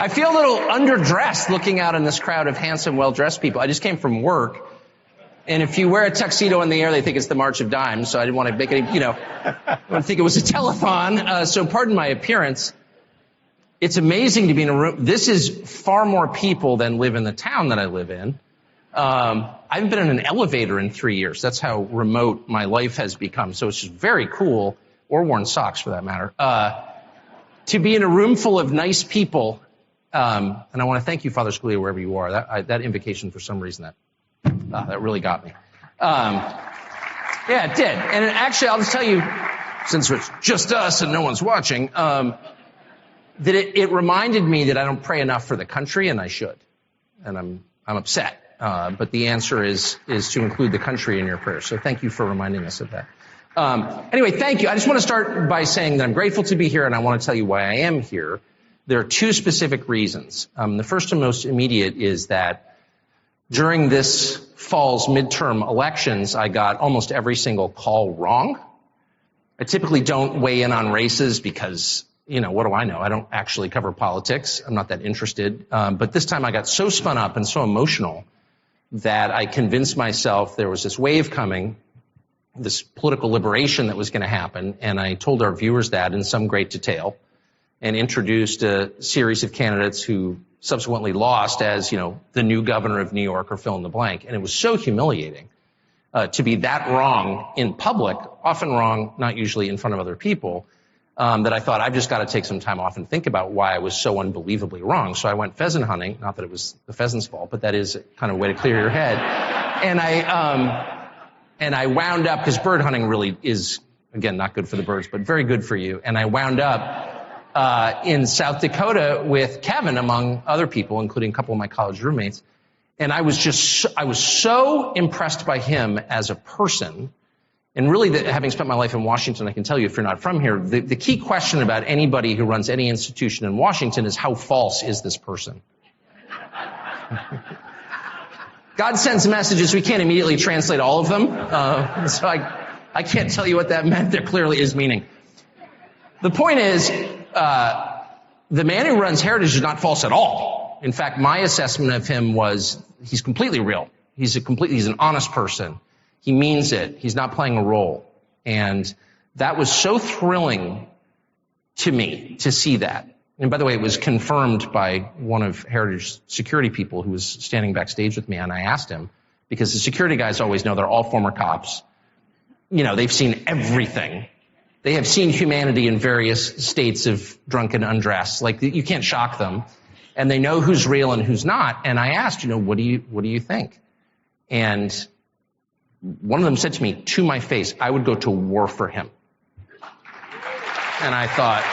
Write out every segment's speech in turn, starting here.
I feel a little underdressed looking out in this crowd of handsome, well-dressed people. I just came from work. And if you wear a tuxedo in the air, they think it's the March of Dimes. So I didn't want to make any, I don't think it was a telethon. So pardon my appearance. It's amazing to be in a room. This is far more people than live in the town that I live in. I haven't been in an elevator in 3 years. That's how remote my life has become. So it's just very cool, or worn socks for that matter, to be in a room full of nice people. And I want to thank you, Father Scalia, wherever you are. That invocation, for some reason, that really got me. Yeah, it did. And actually, I'll just tell you, since it's just us and no one's watching, that it reminded me that I don't pray enough for the country, and I should. And I'm upset. But the answer is to include the country in your prayers. So thank you for reminding us of that. Anyway, thank you. I just want to start by saying that I'm grateful to be here, and I want to tell you why I am here. There are two specific reasons. The first and most immediate is that during this fall's midterm elections, I got almost every single call wrong. I typically don't weigh in on races because, what do I know? I don't actually cover politics. I'm not that interested. But this time I got so spun up and so emotional that I convinced myself there was this wave coming, this political liberation that was going to happen. And I told our viewers that in some great detail and introduced a series of candidates who subsequently lost as, the new governor of New York or fill in the blank. And it was so humiliating to be that wrong in public, often wrong, not usually in front of other people, that I thought I've just got to take some time off and think about why I was so unbelievably wrong. So I went pheasant hunting, not that it was the pheasant's fault, but that is kind of a way to clear your head. And I wound up, because bird hunting really is, again, not good for the birds, but very good for you. And I wound up in South Dakota with Kevin, among other people, including a couple of my college roommates. And I was so impressed by him as a person. And really, having spent my life in Washington, I can tell you, if you're not from here, the key question about anybody who runs any institution in Washington is how false is this person? God sends messages. We can't immediately translate all of them. So I can't tell you what that meant. There clearly is meaning. The point is, the man who runs Heritage is not false at all. In fact, my assessment of him was he's completely real. He's an honest person. He means it. He's not playing a role. And that was so thrilling to me to see that. And by the way, it was confirmed by one of Heritage's security people who was standing backstage with me. And I asked him, because the security guys always know they're all former cops. They've seen everything. They have seen humanity in various states of drunken undress. Like, you can't shock them. And they know who's real and who's not. And I asked, what do you think? And one of them said to me, to my face, I would go to war for him. And I thought,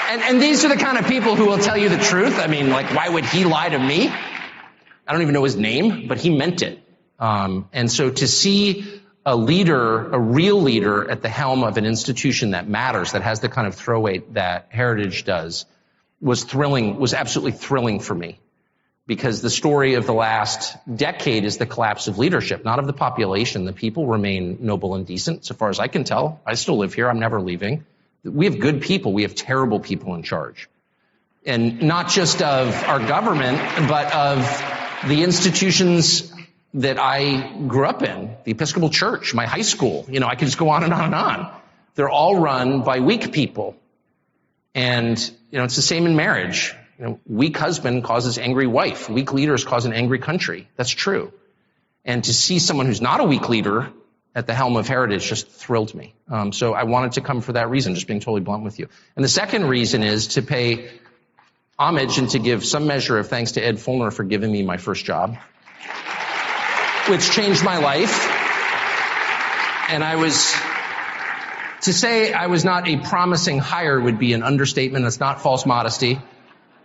and these are the kind of people who will tell you the truth. I mean, why would he lie to me? I don't even know his name, but he meant it. And so to see a leader, a real leader at the helm of an institution that matters, that has the kind of throw weight that Heritage does, was absolutely thrilling for me. Because the story of the last decade is the collapse of leadership, not of the population. The people remain noble and decent, so far as I can tell. I still live here. I'm never leaving. We have good people. We have terrible people in charge. And not just of our government, but of the institutions that I grew up in, the Episcopal Church, my high school. I could just go on and on and on. They're all run by weak people. And, it's the same in marriage. Weak husband causes angry wife. Weak leaders cause an angry country. That's true. And to see someone who's not a weak leader at the helm of Heritage just thrilled me. So I wanted to come for that reason, just being totally blunt with you. And the second reason is to pay homage and to give some measure of thanks to Ed Fulner for giving me my first job, which changed my life. And to say I was not a promising hire would be an understatement. It's not false modesty.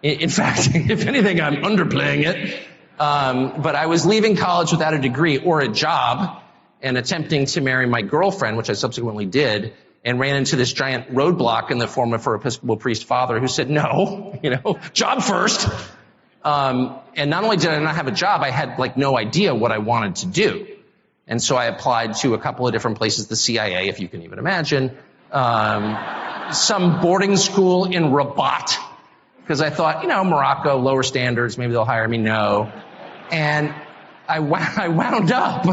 In fact, if anything, I'm underplaying it. But I was leaving college without a degree or a job and attempting to marry my girlfriend, which I subsequently did, and ran into this giant roadblock in the form of her Episcopal priest father who said, no, job first. And not only did I not have a job, I had no idea what I wanted to do. And so I applied to a couple of different places, the CIA, if you can even imagine, some boarding school in Rabat, because I thought, Morocco, lower standards, maybe they'll hire me. No. And I wound up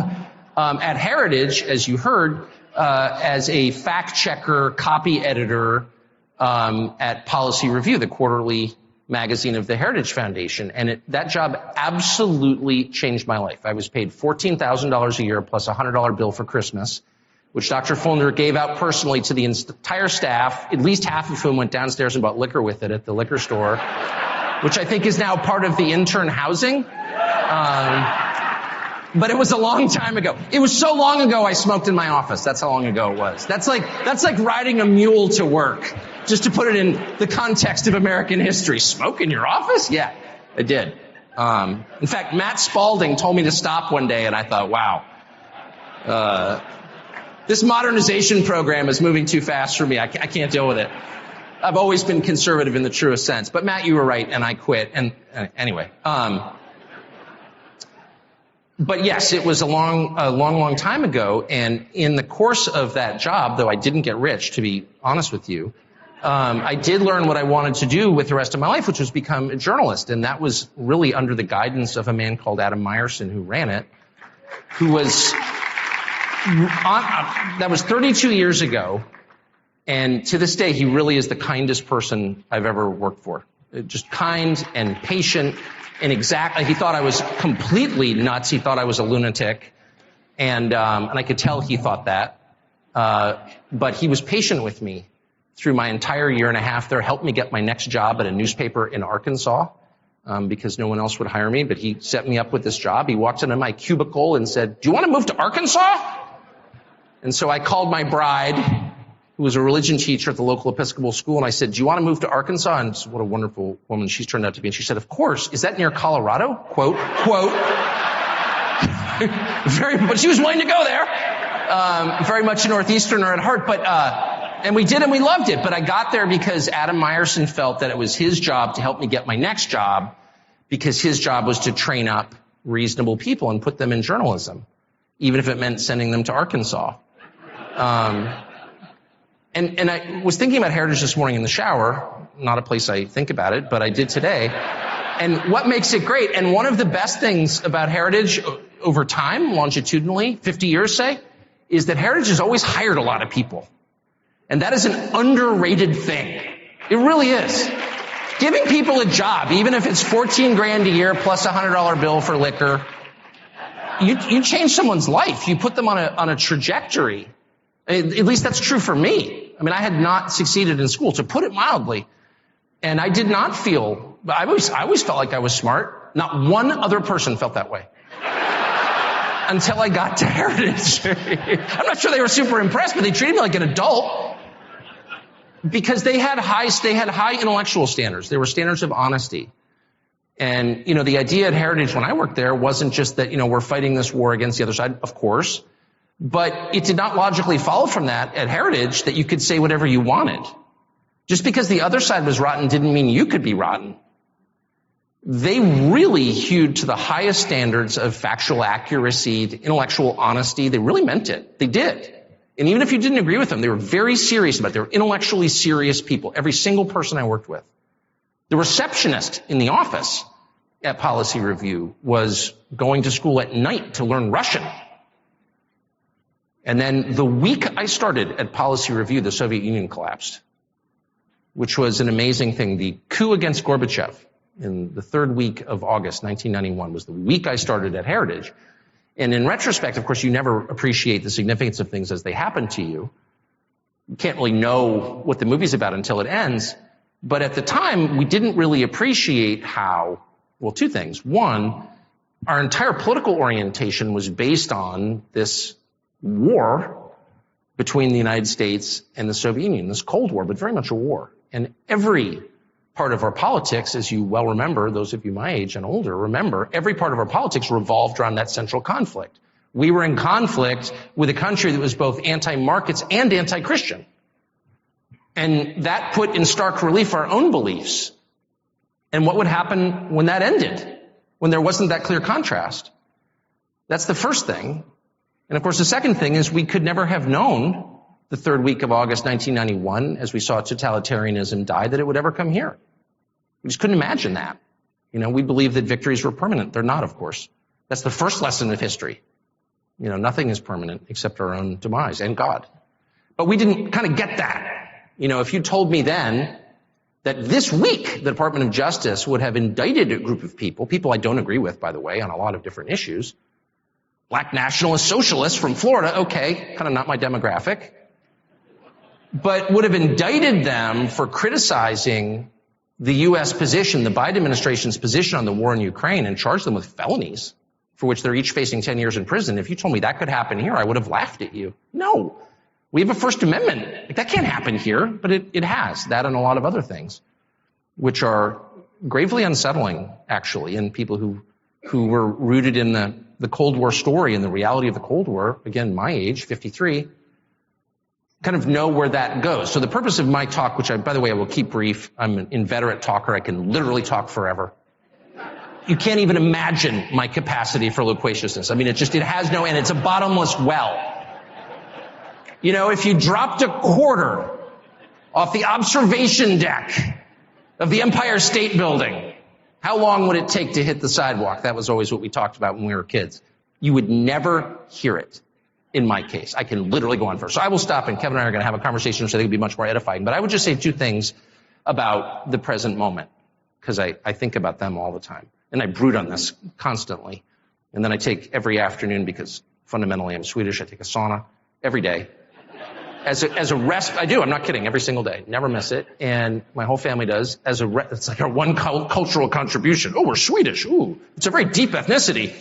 at Heritage, as you heard, as a fact checker, copy editor at Policy Review, the quarterly magazine of the Heritage Foundation. And that job absolutely changed my life. I was paid $14,000 a year plus a $100 bill for Christmas, which Dr. Fullender gave out personally to the entire staff, at least half of whom went downstairs and bought liquor with it at the liquor store, which I think is now part of the intern housing. But it was a long time ago. It was so long ago I smoked in my office. That's how long ago it was. That's like riding a mule to work. Just to put it in the context of American history. Smoke in your office? Yeah, I did. In fact, Matt Spalding told me to stop one day, and I thought, wow, this modernization program is moving too fast for me. I can't deal with it. I've always been conservative in the truest sense. But Matt, you were right, and I quit. And anyway, but yes, it was a long time ago. And in the course of that job, though I didn't get rich, to be honest with you, I did learn what I wanted to do with the rest of my life, which was become a journalist. And that was really under the guidance of a man called Adam Meyerson, who ran it, who was that was 32 years ago. And to this day, he really is the kindest person I've ever worked for. Just kind and patient and exact. He thought I was completely nuts. He thought I was a lunatic. And I could tell he thought that. But he was patient with me through my entire year and a half there, helped me get my next job at a newspaper in Arkansas, because no one else would hire me, but he set me up with this job. He walked into my cubicle and said, "Do you want to move to Arkansas?" And so I called my bride, who was a religion teacher at the local Episcopal school, and I said, "Do you want to move to Arkansas?" And what a wonderful woman she's turned out to be. And she said, "Of course. Is that near Colorado?" Quote. But she was willing to go there. Very much a Northeasterner at heart, but and we did, and we loved it. But I got there because Adam Meyerson felt that it was his job to help me get my next job, because his job was to train up reasonable people and put them in journalism, even if it meant sending them to Arkansas. And I was thinking about Heritage this morning in the shower, not a place I think about it, but I did today. And what makes it great, and one of the best things about Heritage over time, longitudinally, 50 years say, is that Heritage has always hired a lot of people. And that is an underrated thing. It really is. Giving people a job, even if it's $14,000 a year plus a $100 bill for liquor, you change someone's life. You put them on a trajectory. At least that's true for me. I mean, I had not succeeded in school, to put it mildly. And I did not feel, I always felt like I was smart. Not one other person felt that way. Until I got to Heritage. I'm not sure they were super impressed, but they treated me like an adult. Because they had high intellectual standards. There were standards of honesty. And, the idea at Heritage when I worked there wasn't just that, we're fighting this war against the other side, of course. But it did not logically follow from that at Heritage that you could say whatever you wanted. Just because the other side was rotten didn't mean you could be rotten. They really hewed to the highest standards of factual accuracy, intellectual honesty. They really meant it. They did. And even if you didn't agree with them, they were very serious about it. They were intellectually serious people, every single person I worked with. The receptionist in the office at Policy Review was going to school at night to learn Russian. And then the week I started at Policy Review, the Soviet Union collapsed, which was an amazing thing. The coup against Gorbachev in the third week of August 1991 was the week I started at Heritage. And in retrospect, of course, you never appreciate the significance of things as they happen to you. You can't really know what the movie's about until it ends. But at the time, we didn't really appreciate how, well, two things. One, our entire political orientation was based on this war between the United States and the Soviet Union, this Cold War, but very much a war. And every part of our politics, as you well remember, those of you my age and older remember, every part of our politics revolved around that central conflict. We were in conflict with a country that was both anti-markets and anti-Christian. And that put in stark relief our own beliefs. And what would happen when that ended, when there wasn't that clear contrast? That's the first thing. And of course, the second thing is we could never have known the third week of August 1991, as we saw totalitarianism die, that it would ever come here. We just couldn't imagine that. We believe that victories were permanent. They're not, of course. That's the first lesson of history. Nothing is permanent except our own demise and God. But we didn't kind of get that. If you told me then that this week the Department of Justice would have indicted a group of people I don't agree with, by the way, on a lot of different issues, black nationalist socialists from Florida, okay, kind of not my demographic, but would have indicted them for criticizing the U.S. position, the Biden administration's position on the war in Ukraine, and charged them with felonies for which they're each facing 10 years in prison. If you told me that could happen here, I would have laughed at you. No. We have a First Amendment. That can't happen here, but it has. That and a lot of other things, which are gravely unsettling, actually, in people who were rooted in the Cold War story and the reality of the Cold War, again, my age, 53, kind of know where that goes. So the purpose of my talk, which by the way, I will keep brief. I'm an inveterate talker. I can literally talk forever. You can't even imagine my capacity for loquaciousness. It has no end. It's a bottomless well. If you dropped a quarter off the observation deck of the Empire State Building, how long would it take to hit the sidewalk? That was always what we talked about when we were kids. You would never hear it. In my case, I can literally go on first. So I will stop, and Kevin and I are going to have a conversation which I think will be much more edifying. But I would just say two things about the present moment, because I think about them all the time. And I brood on this constantly. And then I take every afternoon, because fundamentally I'm Swedish, I take a sauna every day. As a rest, I do, I'm not kidding, every single day. Never miss it. And my whole family does. It's like our one cultural contribution. Oh, we're Swedish. Ooh, it's a very deep ethnicity.